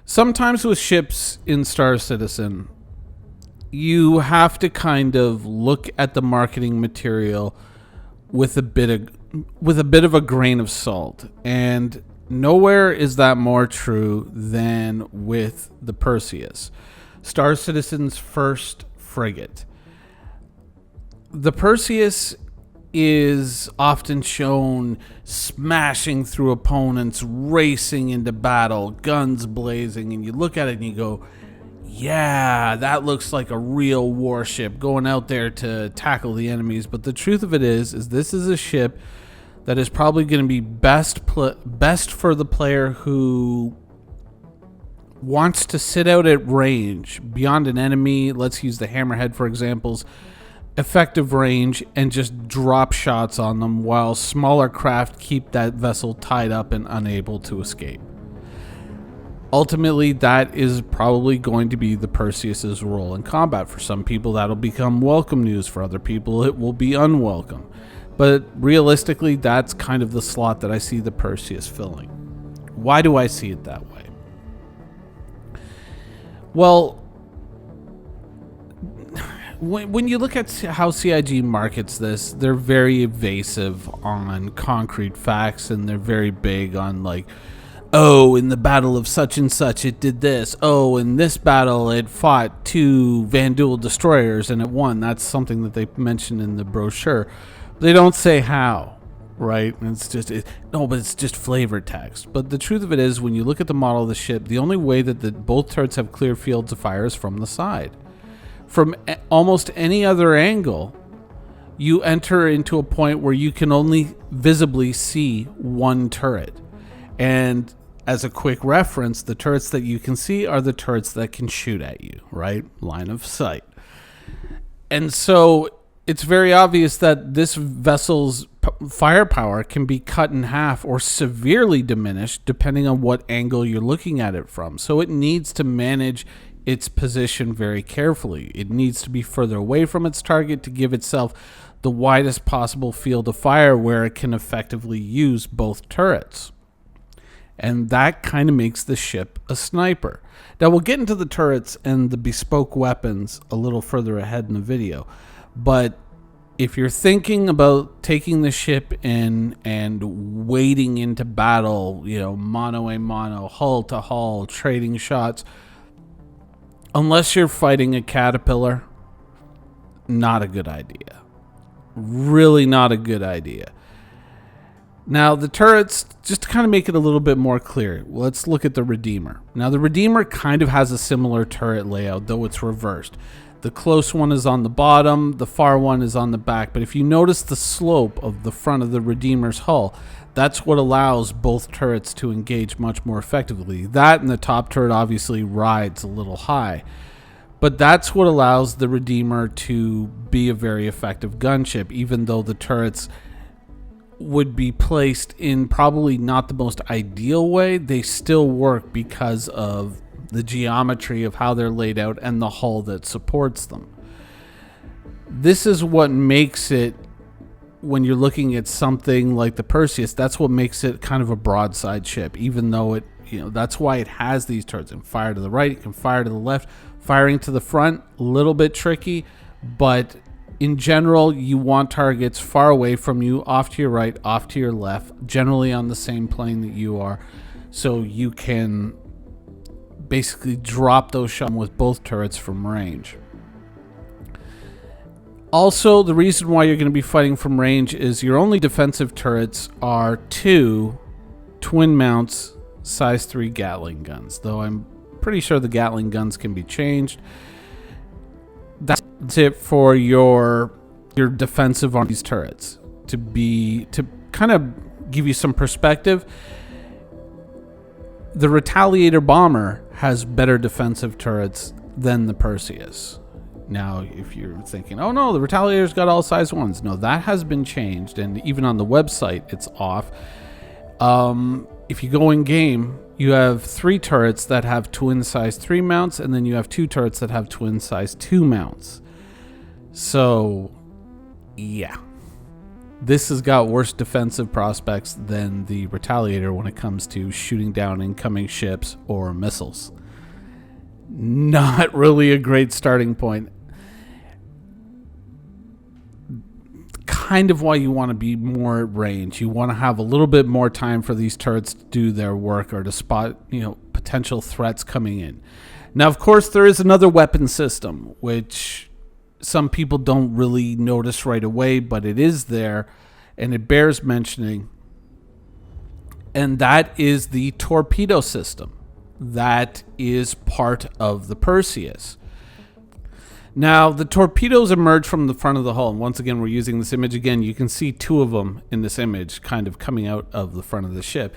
Sometimes with ships in Star Citizen, you have to kind of look at the marketing material with a bit of a grain of salt, and nowhere is that more true than with the Perseus, Star Citizen's first frigate. The Perseus is often shown smashing through opponents, racing into battle, guns blazing, and you look at it and you go, yeah, that looks like a real warship going out there to tackle the enemies. But the truth of it is this is a ship that is probably going to be best for the player who wants to sit out at range beyond an enemy. Let's use the Hammerhead for examples. Effective range and just drop shots on them while smaller craft keep that vessel tied up and unable to escape. Ultimately, that is probably going to be the Perseus's role in combat. For some people, that'll become welcome news. For other people, it will be unwelcome. But realistically, that's kind of the slot that I see the Perseus filling. Why do I see it that way? Well, when you look at how CIG markets this, they're very evasive on concrete facts, and they're very big on like, oh, in the battle of such and such, it did this. Oh, in this battle, it fought 2 Vanduul destroyers and it won. That's something that they mention in the brochure. They don't say how, right? And but it's just flavor text. But the truth of it is, when you look at the model of the ship, the only way that both turrets have clear fields of fire is from the side. From almost any other angle, you enter into a point where you can only visibly see one turret. And as a quick reference, the turrets that you can see are the turrets that can shoot at you, right? Line of sight. And so it's very obvious that this vessel's firepower can be cut in half or severely diminished depending on what angle you're looking at it from. So it needs to manage its position very carefully. It needs to be further away from its target to give itself the widest possible field of fire where it can effectively use both turrets. And that kind of makes the ship a sniper. Now, we'll get into the turrets and the bespoke weapons a little further ahead in the video. But if you're thinking about taking the ship in and wading into battle, mano a mano, hull to hull, trading shots, unless you're fighting a caterpillar, not a good idea. Really not a good idea. Now, the turrets, just to kind of make it a little bit more clear, let's look at the Redeemer. Now, the Redeemer kind of has a similar turret layout, though it's reversed. The close one is on the bottom, the far one is on the back. But if you notice the slope of the front of the Redeemer's hull, that's what allows both turrets to engage much more effectively. That and the top turret obviously rides a little high. But that's what allows the Redeemer to be a very effective gunship, even though the turrets would be placed in probably not the most ideal way. They still work because of the geometry of how they're laid out and the hull that supports them. This is what makes it, when you're looking at something like the Perseus, that's what makes it kind of a broadside ship, even though it, that's why it has these turrets. It can fire to the right, it can fire to the left. Firing to the front, a little bit tricky, but in general, you want targets far away from you, off to your right, off to your left, generally on the same plane that you are, so you can basically drop those shots with both turrets from range. Also, the reason why you're going to be fighting from range is your only defensive turrets are 2 twin mounts size 3 Gatling guns, though I'm pretty sure the Gatling guns can be changed. That's it for your defensive on these turrets. To kind of give you some perspective, the Retaliator bomber has better defensive turrets than the Perseus. Now, if you're thinking, oh no, the Retaliator's got all size 1s. No, that has been changed, and even on the website, it's off. If you go in game, you have 3 turrets that have twin size 3 mounts, and then you have 2 turrets that have twin size 2 mounts. So, yeah. This has got worse defensive prospects than the Retaliator when it comes to shooting down incoming ships or missiles. Not really a great starting point. Kind of why you want to be more at range. You want to have a little bit more time for these turrets to do their work or to spot, potential threats coming in. Now, of course, there is another weapon system, which some people don't really notice right away, but it is there, and it bears mentioning. And that is the torpedo system. That is part of the Perseus. Now, the torpedoes emerge from the front of the hull. And once again, we're using this image again. You can see two of them in this image kind of coming out of the front of the ship.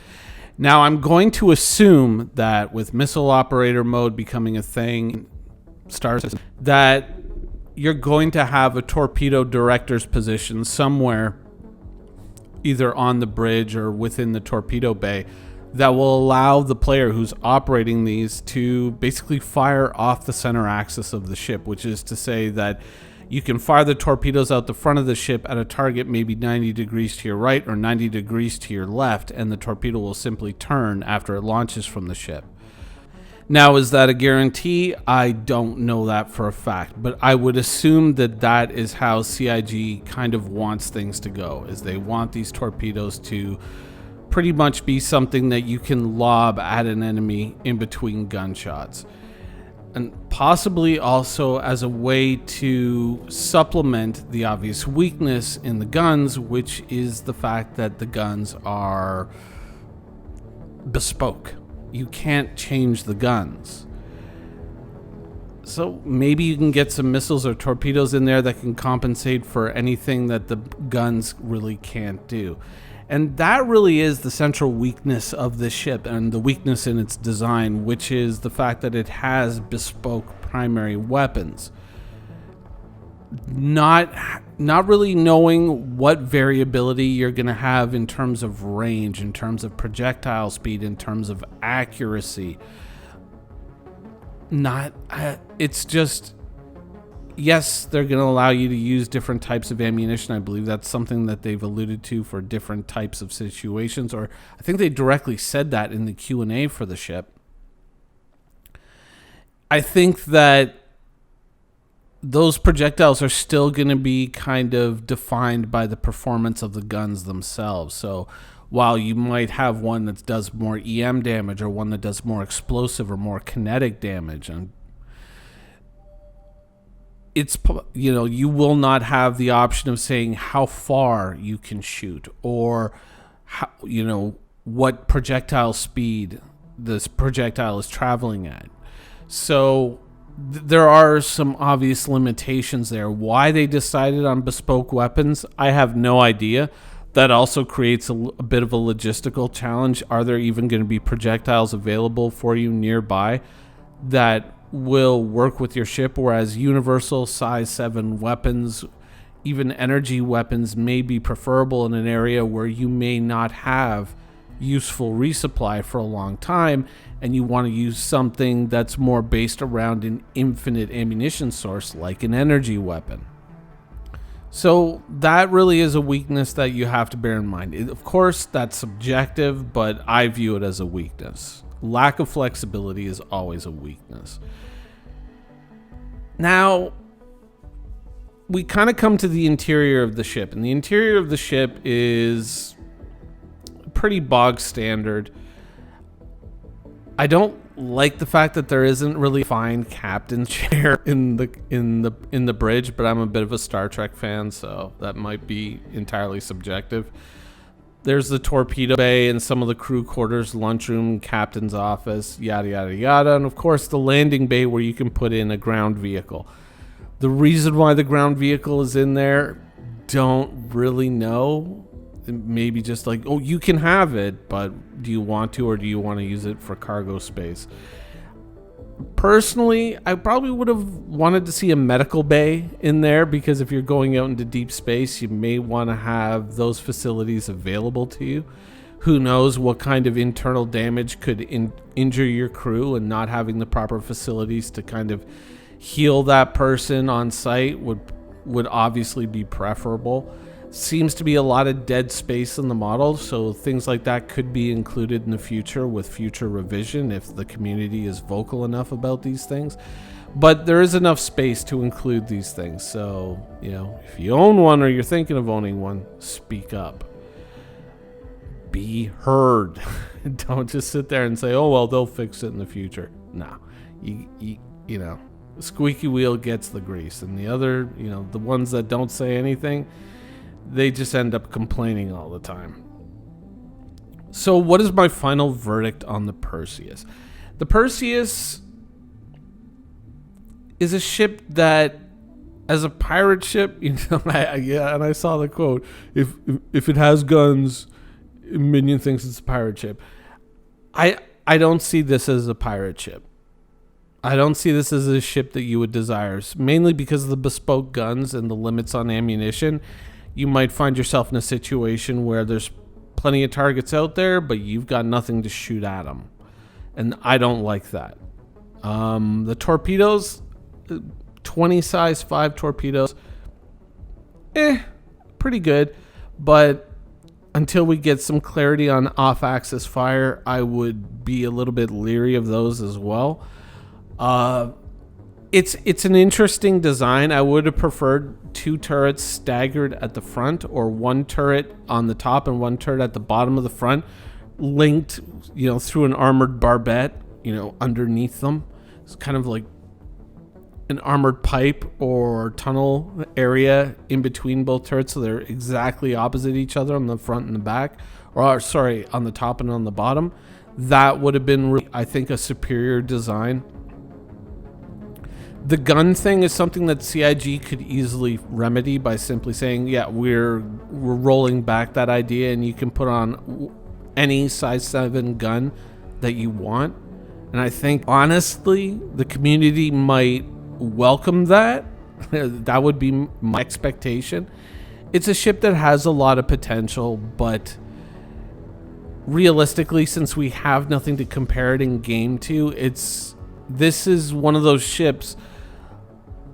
Now, I'm going to assume that with missile operator mode becoming a thing, star system, that you're going to have a torpedo director's position somewhere, either on the bridge or within the torpedo bay, that will allow the player who's operating these to basically fire off the center axis of the ship, which is to say that you can fire the torpedoes out the front of the ship at a target maybe 90 degrees to your right or 90 degrees to your left, and the torpedo will simply turn after it launches from the ship. Now, is that a guarantee? I don't know that for a fact, but I would assume that that is how CIG kind of wants things to go, is they want these torpedoes to pretty much be something that you can lob at an enemy in between gunshots. And possibly also as a way to supplement the obvious weakness in the guns, which is the fact that the guns are bespoke. You can't change the guns. So maybe you can get some missiles or torpedoes in there that can compensate for anything that the guns really can't do. And that really is the central weakness of this ship and the weakness in its design, which is the fact that it has bespoke primary weapons. Not really knowing what variability you're going to have in terms of range, in terms of projectile speed, in terms of accuracy. It's just, yes, they're going to allow you to use different types of ammunition. I believe that's something that they've alluded to for different types of situations, or I think they directly said that in the Q&A for the ship. I think that those projectiles are still going to be kind of defined by the performance of the guns themselves. So while you might have one that does more EM damage or one that does more explosive or more kinetic damage, and it's, you will not have the option of saying how far you can shoot or how, what projectile speed this projectile is traveling at. So there are some obvious limitations there. Why they decided on bespoke weapons, I have no idea. That also creates a bit of a logistical challenge. Are there even going to be projectiles available for you nearby that will work with your ship? Whereas universal size 7 weapons, even energy weapons, may be preferable in an area where you may not have useful resupply for a long time, and you want to use something that's more based around an infinite ammunition source like an energy weapon. So that really is a weakness that you have to bear in mind. Of course, that's subjective, but I view it as a weakness. Lack of flexibility is always a weakness. Now, we kind of come to the interior of the ship, and the interior of the ship is pretty bog standard. I don't like the fact that there isn't really a fine captain's chair in the bridge, but I'm a bit of a Star Trek fan, so that might be entirely subjective. There's the torpedo bay and some of the crew quarters, lunchroom, captain's office, yada yada yada, and of course the landing bay where you can put in a ground vehicle. The reason why the ground vehicle is in there, don't really know. Maybe just like, oh, you can have it, but do you want to, or do you want to use it for cargo space? Personally, I probably would have wanted to see a medical bay in there, because if you're going out into deep space, you may want to have those facilities available to you. Who knows what kind of internal damage could injure your crew, and not having the proper facilities to kind of heal that person on site would obviously be preferable. seems to be a lot of dead space in the model, so things like that could be included in the future with future revision if the community is vocal enough about these things. But there is enough space to include these things, so, you know, if you own one or you're thinking of owning one, speak up. Be heard. Don't just sit there and say, oh, well, they'll fix it in the future. No. You know, the squeaky wheel gets the grease, and the other, you know, the ones that don't say anything, they just end up complaining all the time. So what is my final verdict on the Perseus? The Perseus is a ship that, as a pirate ship, you know, I saw the quote, if it has guns, Minion thinks it's a pirate ship. I don't see this as a pirate ship. I don't see this as a ship that you would desire, mainly because of the bespoke guns and the limits on ammunition. You might find yourself in a situation where there's plenty of targets out there, but you've got nothing to shoot at them. And I don't like that. The torpedoes, 20 size 5 torpedoes, pretty good. But until we get some clarity on off-axis fire, I would be a little bit leery of those as well. It's an interesting design. I would have preferred 2 turrets staggered at the front, or 1 turret on the top and 1 turret at the bottom of the front, linked, you know, through an armored barbette, you know, underneath them. It's kind of like an armored pipe or tunnel area in between both turrets, so they're exactly opposite each other on the front and the back, or sorry, on the top and on the bottom. That would have been, really, I think, a superior design. The gun thing is something that CIG could easily remedy by simply saying, yeah, we're rolling back that idea, and you can put on any size 7 gun that you want. And I think, honestly, the community might welcome that. That would be my expectation. It's a ship that has a lot of potential, but realistically, since we have nothing to compare it in game to, this is one of those ships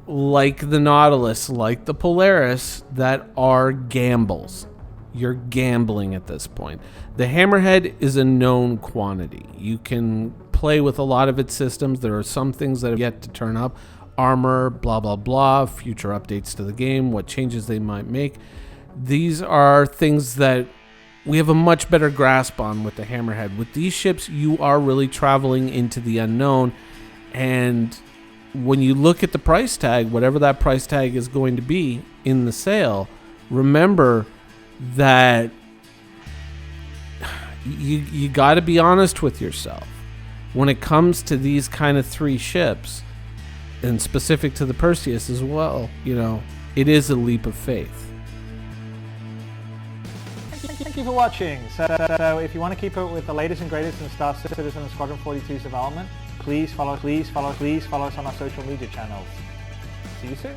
like the Nautilus, like the Polaris, that are gambles. You're gambling at this point. The Hammerhead is a known quantity. You can play with a lot of its systems. There are some things that have yet to turn up. Armor, blah, blah, blah, future updates to the game, what changes they might make. These are things that we have a much better grasp on with the Hammerhead. With these ships, you are really traveling into the unknown, and when you look at the price tag, whatever that price tag is going to be in the sale, remember that you got to be honest with yourself. When it comes to these kind of 3 ships, and specific to the Perseus as well, you know, it is a leap of faith. Thank you for watching. So if you want to keep up with the latest and greatest in Star Citizen and Squadron 42's development, please follow us on our social media channels. See you soon.